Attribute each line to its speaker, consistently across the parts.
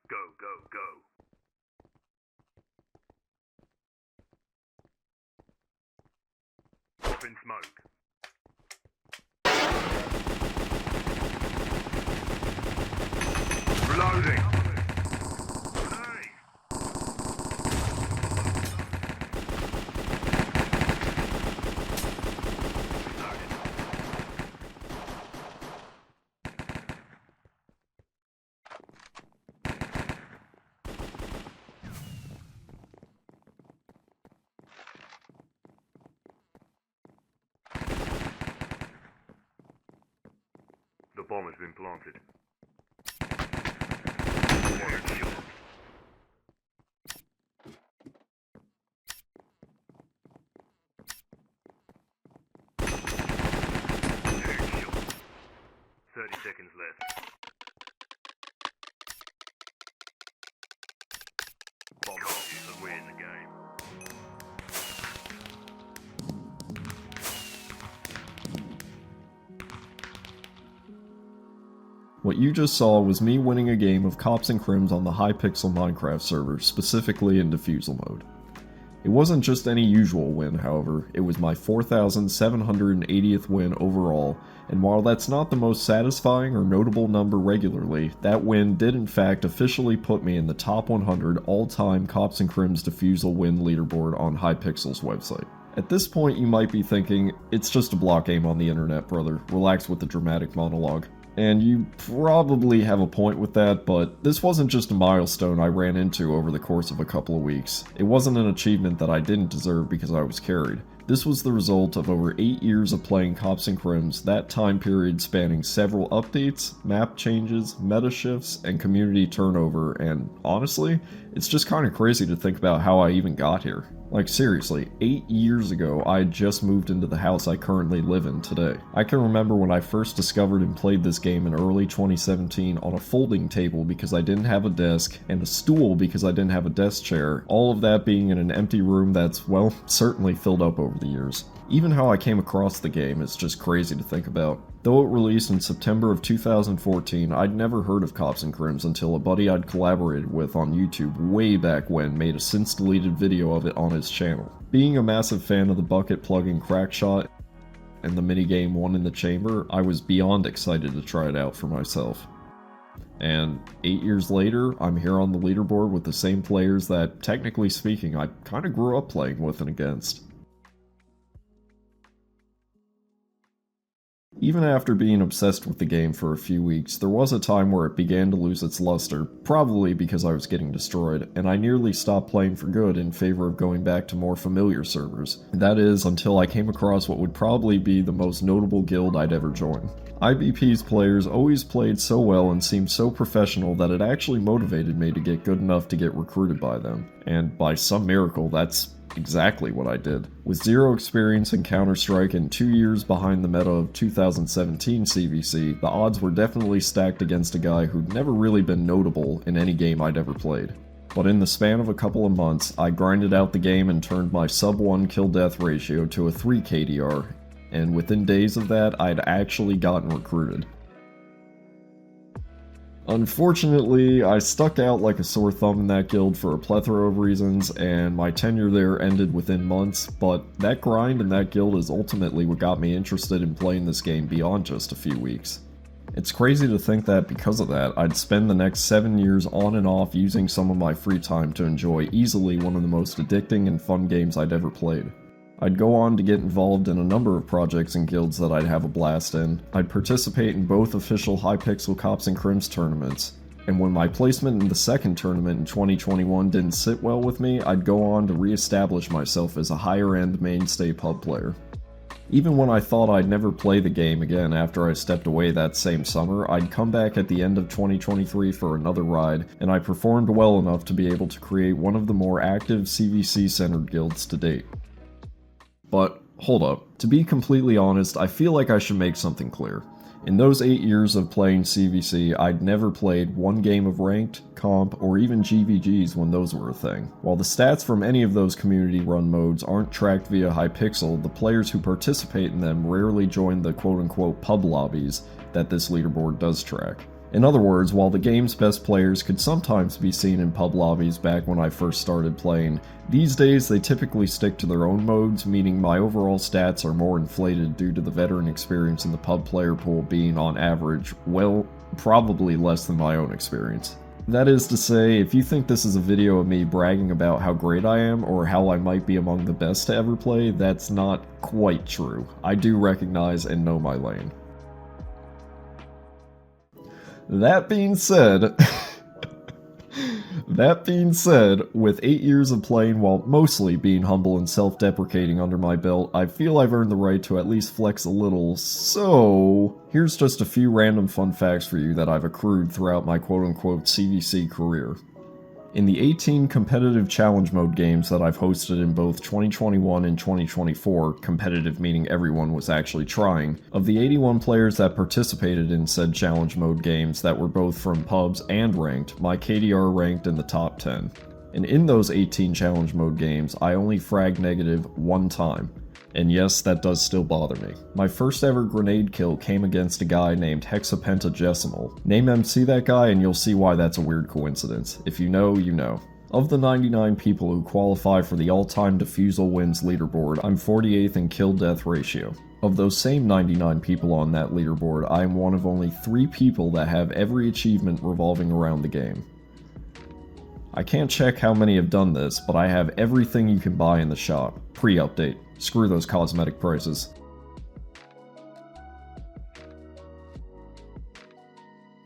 Speaker 1: Go, go, go. Pop in smoke. Reloading. The bomb has been planted. Headshot. 30 seconds left. Bomb defusal win the game.
Speaker 2: What you just saw was me winning a game of Cops and Crims on the Hypixel Minecraft server, specifically in Defusal mode. It wasn't just any usual win, however, it was my 4,780th win overall, and while that's not the most satisfying or notable number regularly, that win did in fact officially put me in the top 100 all-time Cops and Crims Defusal win leaderboard on Hypixel's website. At this point you might be thinking, it's just a block game on the internet, brother, relax with the dramatic monologue. And you probably have a point with that, but this wasn't just a milestone I ran into over the course of a couple of weeks. It wasn't an achievement that I didn't deserve because I was carried. This was the result of over 8 years of playing Cops and Crims, that time period spanning several updates, map changes, meta shifts, and community turnover, and honestly, it's just kinda crazy to think about how I even got here. Like seriously, 8 years ago I had just moved into the house I currently live in today. I can remember when I first discovered and played this game in early 2017 on a folding table because I didn't have a desk, and a stool because I didn't have a desk chair, all of that being in an empty room that's, well, certainly filled up over the years. Even how I came across the game is just crazy to think about. Though it released in September of 2014, I'd never heard of Cops and Crims until a buddy I'd collaborated with on YouTube way back when made a since-deleted video of it on his channel. Being a massive fan of the bucket plugging crackshot and the minigame One in the Chamber, I was beyond excited to try it out for myself. And 8 years later, I'm here on the leaderboard with the same players that, technically speaking, I kinda grew up playing with and against. Even after being obsessed with the game for a few weeks, there was a time where it began to lose its luster, probably because I was getting destroyed, and I nearly stopped playing for good in favor of going back to more familiar servers. That is, until I came across what would probably be the most notable guild I'd ever join. IBP's players always played so well and seemed so professional that it actually motivated me to get good enough to get recruited by them. And by some miracle, that's exactly what I did. With zero experience in Counter-Strike and 2 years behind the meta of 2017 CVC, the odds were definitely stacked against a guy who'd never really been notable in any game I'd ever played. But in the span of a couple of months, I grinded out the game and turned my sub-1 kill-death ratio to a 3 KDR, and within days of that, I'd actually gotten recruited. Unfortunately, I stuck out like a sore thumb in that guild for a plethora of reasons, and my tenure there ended within months, but that grind in that guild is ultimately what got me interested in playing this game beyond just a few weeks. It's crazy to think that because of that, I'd spend the next 7 years on and off using some of my free time to enjoy easily one of the most addicting and fun games I'd ever played. I'd go on to get involved in a number of projects and guilds that I'd have a blast in. I'd participate in both official Hypixel Cops and Crims tournaments, and when my placement in the second tournament in 2021 didn't sit well with me, I'd go on to re-establish myself as a higher-end mainstay pub player. Even when I thought I'd never play the game again after I stepped away that same summer, I'd come back at the end of 2023 for another ride, and I performed well enough to be able to create one of the more active CVC-centered guilds to date. But, hold up, to be completely honest, I feel like I should make something clear. In those 8 years of playing CVC, I'd never played one game of ranked, comp, or even GVGs when those were a thing. While the stats from any of those community-run modes aren't tracked via Hypixel, the players who participate in them rarely join the quote-unquote pub lobbies that this leaderboard does track. In other words, while the game's best players could sometimes be seen in pub lobbies back when I first started playing, these days they typically stick to their own modes, meaning my overall stats are more inflated due to the veteran experience in the pub player pool being on average, well, probably less than my own experience. That is to say, if you think this is a video of me bragging about how great I am or how I might be among the best to ever play, that's not quite true. I do recognize and know my lane. That being said, with 8 years of playing while mostly being humble and self-deprecating under my belt, I feel I've earned the right to at least flex a little, so here's just a few random fun facts for you that I've accrued throughout my quote-unquote CVC career. In the 18 competitive challenge mode games that I've hosted in both 2021 and 2024, competitive meaning everyone was actually trying, of the 81 players that participated in said challenge mode games that were both from pubs and ranked, my KDR ranked in the top 10. And in those 18 challenge mode games, I only fragged negative one time. And yes, that does still bother me. My first ever grenade kill came against a guy named Hexapentagesimal. Name MC that guy and you'll see why that's a weird coincidence. If you know, you know. Of the 99 people who qualify for the all-time defusal wins leaderboard, I'm 48th in kill-death ratio. Of those same 99 people on that leaderboard, I am one of only 3 people that have every achievement revolving around the game. I can't check how many have done this, but I have everything you can buy in the shop. Pre-update. Screw those cosmetic prices.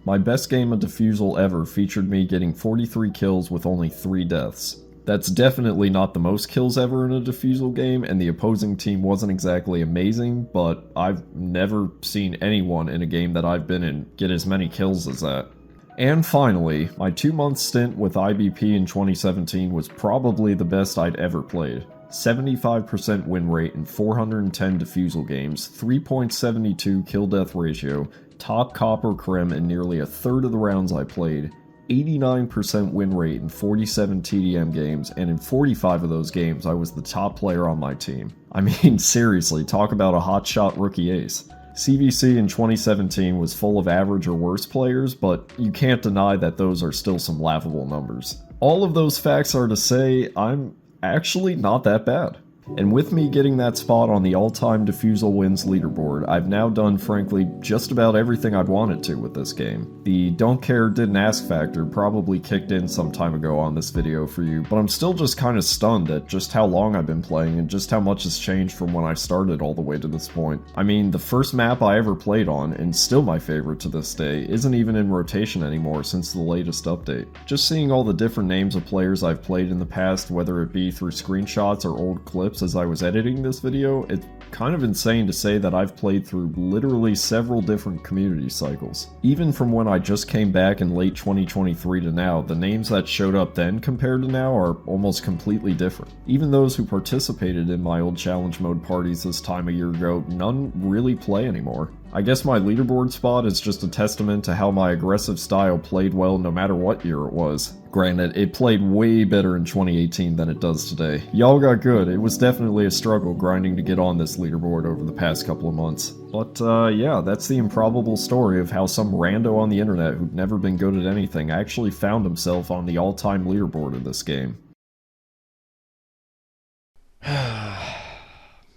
Speaker 2: My best game of defusal ever featured me getting 43 kills with only 3 deaths. That's definitely not the most kills ever in a defusal game, and the opposing team wasn't exactly amazing, but I've never seen anyone in a game that I've been in get as many kills as that. And finally, my 2-month stint with IBP in 2017 was probably the best I'd ever played. 75% win rate in 410 defusal games, 3.72 kill-death ratio, top copper crim in nearly a third of the rounds I played, 89% win rate in 47 TDM games, and in 45 of those games I was the top player on my team. I mean, seriously, talk about a hotshot rookie ace. CVC in 2017 was full of average or worse players, but you can't deny that those are still some laughable numbers. All of those facts are to say, I'm actually not that bad. And with me getting that spot on the all-time defusal wins leaderboard, I've now done, frankly, just about everything I'd wanted to with this game. The don't care, didn't ask factor probably kicked in some time ago on this video for you, but I'm still just kind of stunned at just how long I've been playing and just how much has changed from when I started all the way to this point. I mean, the first map I ever played on, and still my favorite to this day, isn't even in rotation anymore since the latest update. Just seeing all the different names of players I've played in the past, whether it be through screenshots or old clips as I was editing this video, it's kind of insane to say that I've played through literally several different community cycles. Even from when I just came back in late 2023 to now, the names that showed up then compared to now are almost completely different. Even those who participated in my old challenge mode parties this time a year ago, none really play anymore. I guess my leaderboard spot is just a testament to how my aggressive style played well no matter what year it was. Granted, it played way better in 2018 than it does today. Y'all got good. It was definitely a struggle grinding to get on this leaderboard over the past couple of months. But yeah, that's the improbable story of how some rando on the internet who'd never been good at anything actually found himself on the all-time leaderboard of this game.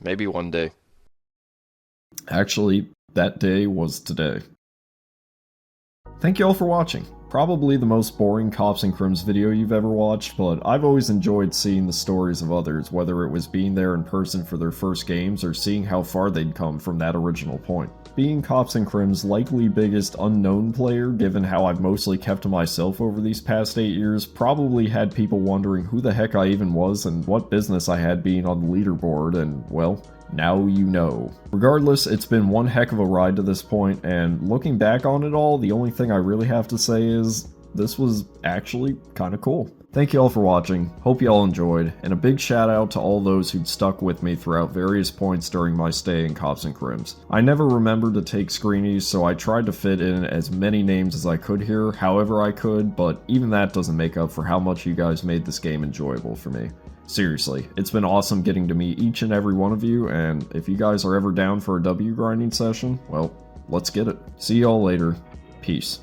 Speaker 3: Maybe one day.
Speaker 2: Actually, that day was today. Thank you all for watching. Probably the most boring Cops and Crims video you've ever watched, but I've always enjoyed seeing the stories of others, whether it was being there in person for their first games or seeing how far they'd come from that original point. Being Cops and Crims' likely biggest unknown player, given how I've mostly kept to myself over these past 8 years, probably had people wondering who the heck I even was and what business I had being on the leaderboard, and well, now you know. Regardless, it's been one heck of a ride to this point, and looking back on it all, the only thing I really have to say is, this was actually kinda cool. Thank you all for watching, hope you all enjoyed, and a big shout out to all those who'd stuck with me throughout various points during my stay in Cops and Crims. I never remembered to take screenies, so I tried to fit in as many names as I could here, however I could, but even that doesn't make up for how much you guys made this game enjoyable for me. Seriously, it's been awesome getting to meet each and every one of you, and if you guys are ever down for a W grinding session, well, let's get it. See y'all later. Peace.